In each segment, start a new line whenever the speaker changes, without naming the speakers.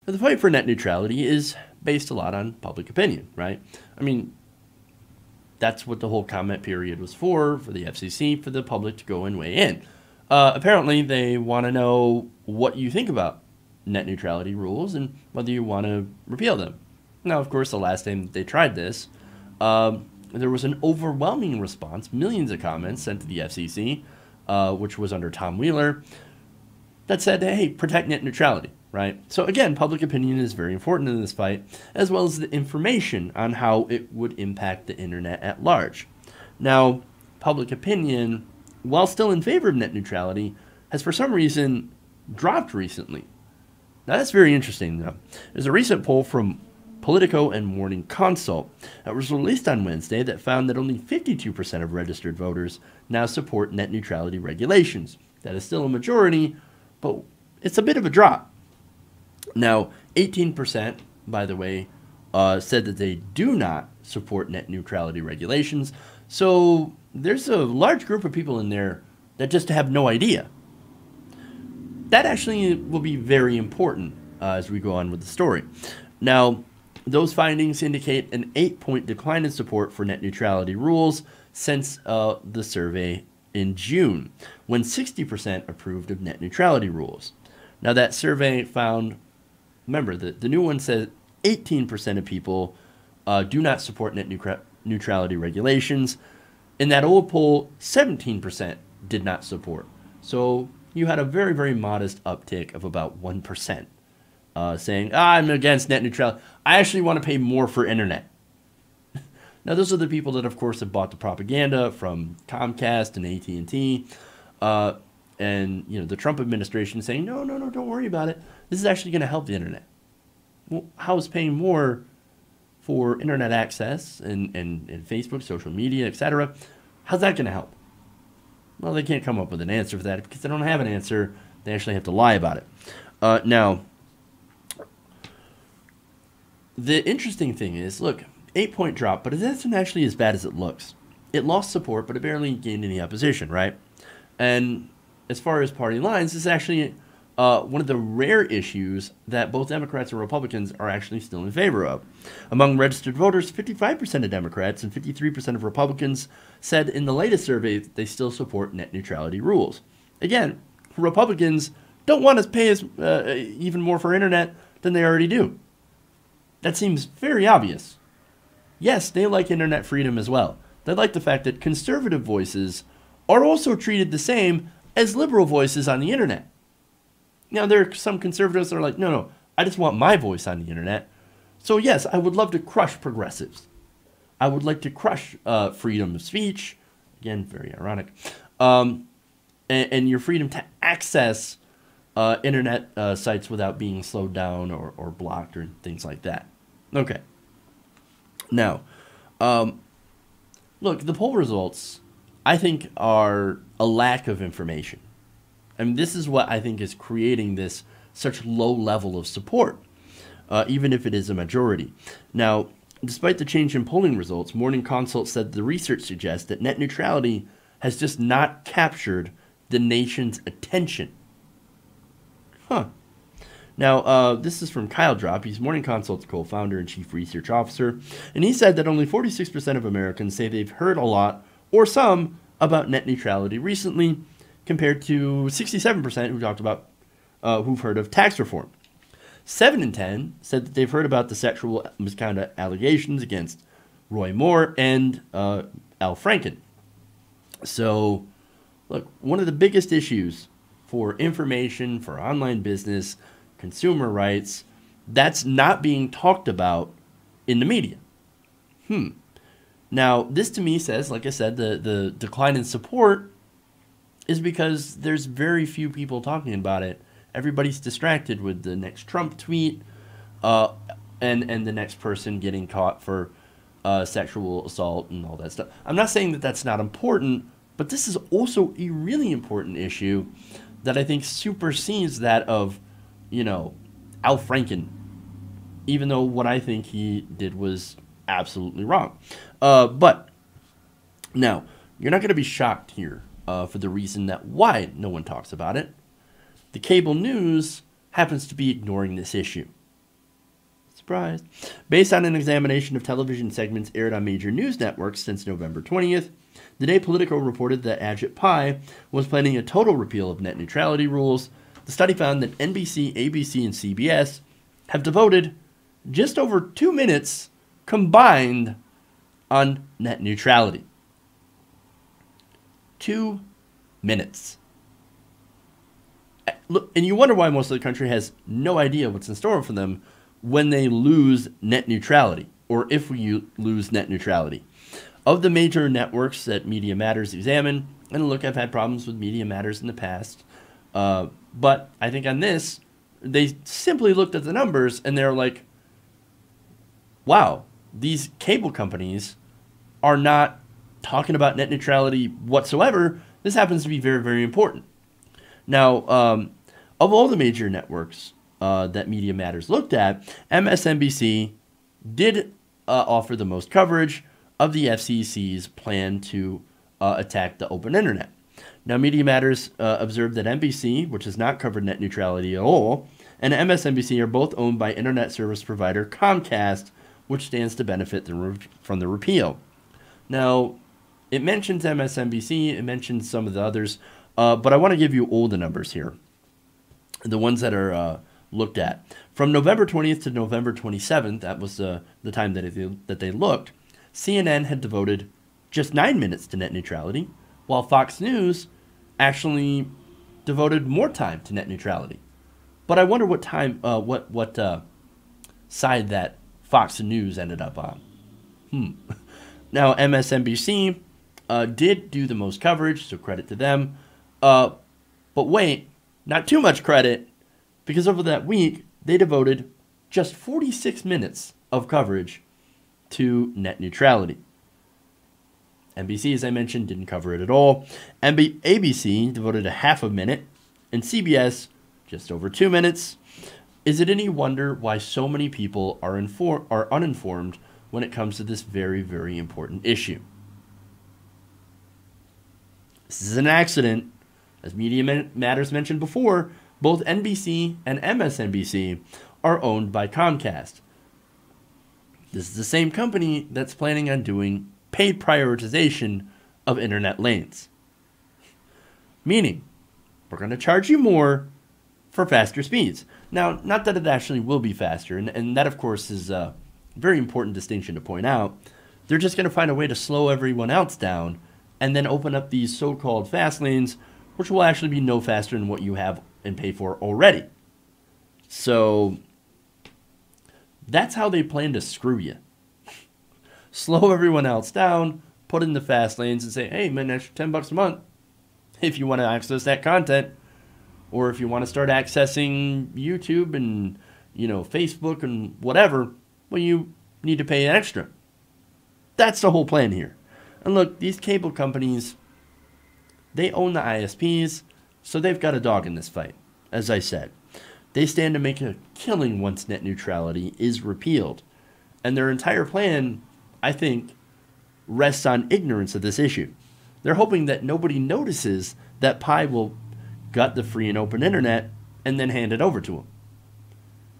The fight for net neutrality is based a lot on public opinion, right? I mean, that's what the whole comment period was for the FCC, for the public to go and weigh in. Apparently, they want to know what you think about net neutrality rules and whether you want to repeal them. Now, of course, the last time that they tried this, there was an overwhelming response, millions of comments sent to the FCC, which was under Tom Wheeler, that said, hey, protect net neutrality, right? So again, public opinion is very important in this fight, as well as the information on how it would impact the internet at large. Now, public opinion, while still in favor of net neutrality, has for some reason dropped recently. Now, that's very interesting, though. There's a recent poll from Politico and Morning Consult that was released on Wednesday that found that only 52% of registered voters now support net neutrality regulations. That is still a majority, but it's a bit of a drop. Now, 18%, by the way, said that they do not support net neutrality regulations. So there's a large group of people in there that just have no idea. That actually will be very important as we go on with the story. Now, those findings indicate an 8-point decline in support for net neutrality rules since the survey in June, when 60% approved of net neutrality rules. Now, that survey found, remember, the new one says 18% of people do not support net neutrality regulations. In that old poll, 17% did not support. So you had a very, very modest uptick of about 1%. Saying, I'm against net neutrality. I actually want to pay more for internet. Now, those are the people that, of course, have bought the propaganda from Comcast and AT&T, and the Trump administration saying, no, don't worry about it. This is actually going to help the internet. Well, how is paying more for internet access and Facebook, social media, etc.? How's that going to help? Well, they can't come up with an answer for that because they don't have an answer. They actually have to lie about it. Now, the interesting thing is, look, 8-point drop, but it isn't actually as bad as it looks. It lost support, but it barely gained any opposition, right? And as far as party lines, this is actually one of the rare issues that both Democrats and Republicans are actually still in favor of. Among registered voters, 55% of Democrats and 53% of Republicans said in the latest survey that they still support net neutrality rules. Again, Republicans don't want to pay even more for internet than they already do. That seems very obvious. Yes, they like internet freedom as well. They like the fact that conservative voices are also treated the same as liberal voices on the internet. Now, there are some conservatives that are like, no, I just want my voice on the internet. So yes, I would love to crush progressives. I would like to crush freedom of speech. Again, very ironic. And your freedom to access internet sites without being slowed down or blocked or things like that. Okay. Now, look, the poll results, I think, are a lack of information. I mean, this is what I think is creating this such low level of support, even if it is a majority. Now, despite the change in polling results, Morning Consult said the research suggests that net neutrality has just not captured the nation's attention. Huh. Now, this is from Kyle Drop. He's Morning Consult's co-founder and chief research officer. And he said that only 46% of Americans say they've heard a lot or some about net neutrality recently, compared to 67% who talked about who've heard of tax reform. 7 in 10 said that they've heard about the sexual misconduct allegations against Roy Moore and Al Franken. So, look, one of the biggest issues for information, for online business, consumer rights, that's not being talked about in the media. Now, this to me says, like I said, the decline in support is because there's very few people talking about it. Everybody's distracted with the next Trump tweet and the next person getting caught for sexual assault and all that stuff. I'm not saying that that's not important, but this is also a really important issue that I think supersedes that of, Al Franken, even though what I think he did was absolutely wrong. But now, you're not going to be shocked here for the reason that why no one talks about it. The cable news happens to be ignoring this issue. surprise. Based on an examination of television segments aired on major news networks since November 20th, the day Politico reported that Ajit Pai was planning a total repeal of net neutrality rules. The study found that NBC, ABC, and CBS have devoted just over 2 minutes combined on net neutrality. 2 minutes. Look, and you wonder why most of the country has no idea what's in store for them when they lose net neutrality, or if we lose net neutrality. Of the major networks that Media Matters examine, and look, I've had problems with Media Matters in the past, but I think on this, they simply looked at the numbers and they're like, wow, these cable companies are not talking about net neutrality whatsoever. This happens to be very, very important. Now, of all the major networks that Media Matters looked at, MSNBC did offer the most coverage of the FCC's plan to attack the open internet. Now, Media Matters observed that NBC, which has not covered net neutrality at all, and MSNBC are both owned by internet service provider Comcast, which stands to benefit from the repeal. Now, it mentions MSNBC, it mentions some of the others, but I want to give you all the numbers here, the ones that are looked at. From November 20th to November 27th, that was the time that they looked, CNN had devoted just 9 minutes to net neutrality, while Fox News actually devoted more time to net neutrality. But I wonder what time, what side that Fox News ended up on. Now, MSNBC did do the most coverage, so credit to them. But wait, not too much credit, because over that week, they devoted just 46 minutes of coverage to net neutrality. NBC, as I mentioned, didn't cover it at all. ABC devoted a half a minute, and CBS just over 2 minutes. Is it any wonder why so many people are uninformed when it comes to this very, very important issue? This is an accident. As Media Matters mentioned before, both NBC and MSNBC are owned by Comcast. This is the same company that's planning on doing paid prioritization of internet lanes. Meaning, we're going to charge you more for faster speeds. Now, not that it actually will be faster, and that, of course, is a very important distinction to point out. They're just going to find a way to slow everyone else down and then open up these so-called fast lanes, which will actually be no faster than what you have and pay for already. So that's how they plan to screw you. Slow everyone else down, put in the fast lanes and say, hey, man, extra $10 a month if you want to access that content. Or if you want to start accessing YouTube and, Facebook and whatever, well, you need to pay extra. That's the whole plan here. And look, these cable companies, they own the ISPs, so they've got a dog in this fight. As I said, they stand to make a killing once net neutrality is repealed. And their entire plan, I think, rests on ignorance of this issue. They're hoping that nobody notices that Pai will gut the free and open internet and then hand it over to them.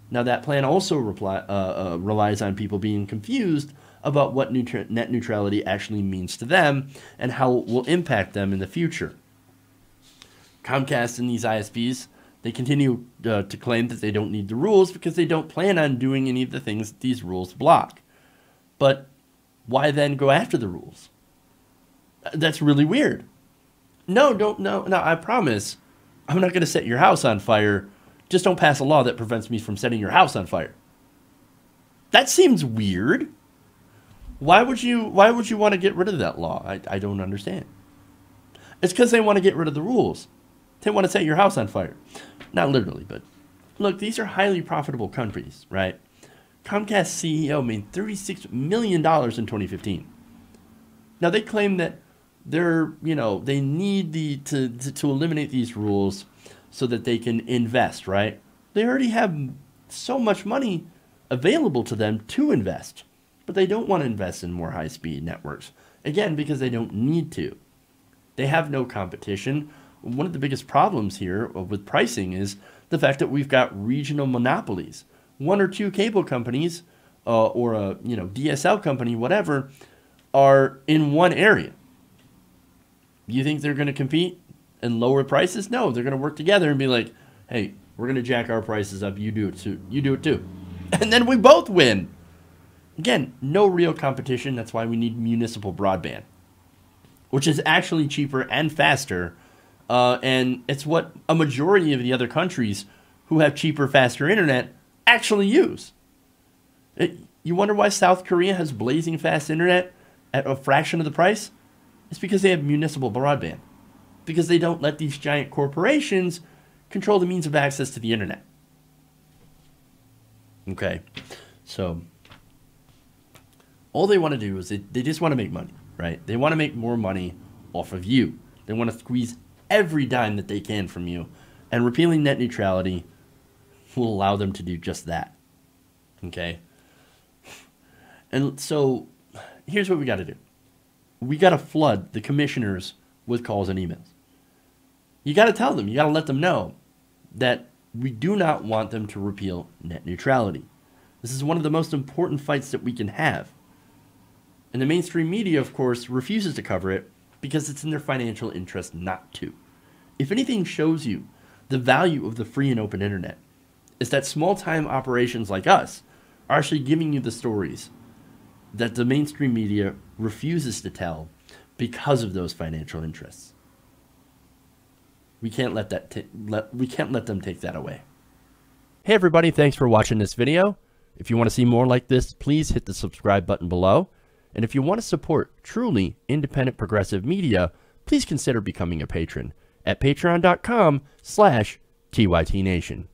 Now, that plan also relies on people being confused about what net neutrality actually means to them and how it will impact them in the future. Comcast and these ISPs, they continue to claim that they don't need the rules because they don't plan on doing any of the things that these rules block. But why then go after the rules? That's really weird. No, I promise I'm not going to set your house on fire. Just don't pass a law that prevents me from setting your house on fire. That seems weird. Why would you want to get rid of that law? I don't understand. It's because they want to get rid of the rules. They want to set your house on fire. Not literally, but look, these are highly profitable companies, right? Comcast CEO made $36 million in 2015. Now, they claim that they need to eliminate these rules so that they can invest, right? They already have so much money available to them to invest, but they don't want to invest in more high-speed networks. Again, because they don't need to. They have no competition. One of the biggest problems here with pricing is the fact that we've got regional monopolies. one or two cable companies or a DSL company, whatever, are in one area. You think they're going to compete and lower prices? No, they're going to work together and be like, hey, we're going to jack our prices up. You do it too. You do it too. And then we both win. Again, no real competition. That's why we need municipal broadband, which is actually cheaper and faster. And it's what a majority of the other countries who have cheaper, faster internet actually use. You wonder why South Korea has blazing fast internet at a fraction of the price? It's because they have municipal broadband. Because they don't let these giant corporations control the means of access to the internet. Okay, so all they want to do is they just want to make money, right? They want to make more money off of you. They want to squeeze every dime that they can from you. And repealing net neutrality will allow them to do just that. Okay? And so here's what we got to do. We got to flood the commissioners with calls and emails. You got to tell them, you got to let them know that we do not want them to repeal net neutrality. This is one of the most important fights that we can have. And the mainstream media, of course, refuses to cover it because it's in their financial interest not to. If anything shows you the value of the free and open internet, is that small-time operations like us are actually giving you the stories that the mainstream media refuses to tell because of those financial interests. We can't let them take that away. Hey everybody, thanks for watching this video. If you want to see more like this, please hit the subscribe button below. And if you want to support truly independent progressive media, please consider becoming a patron at patreon.com/TYTNation.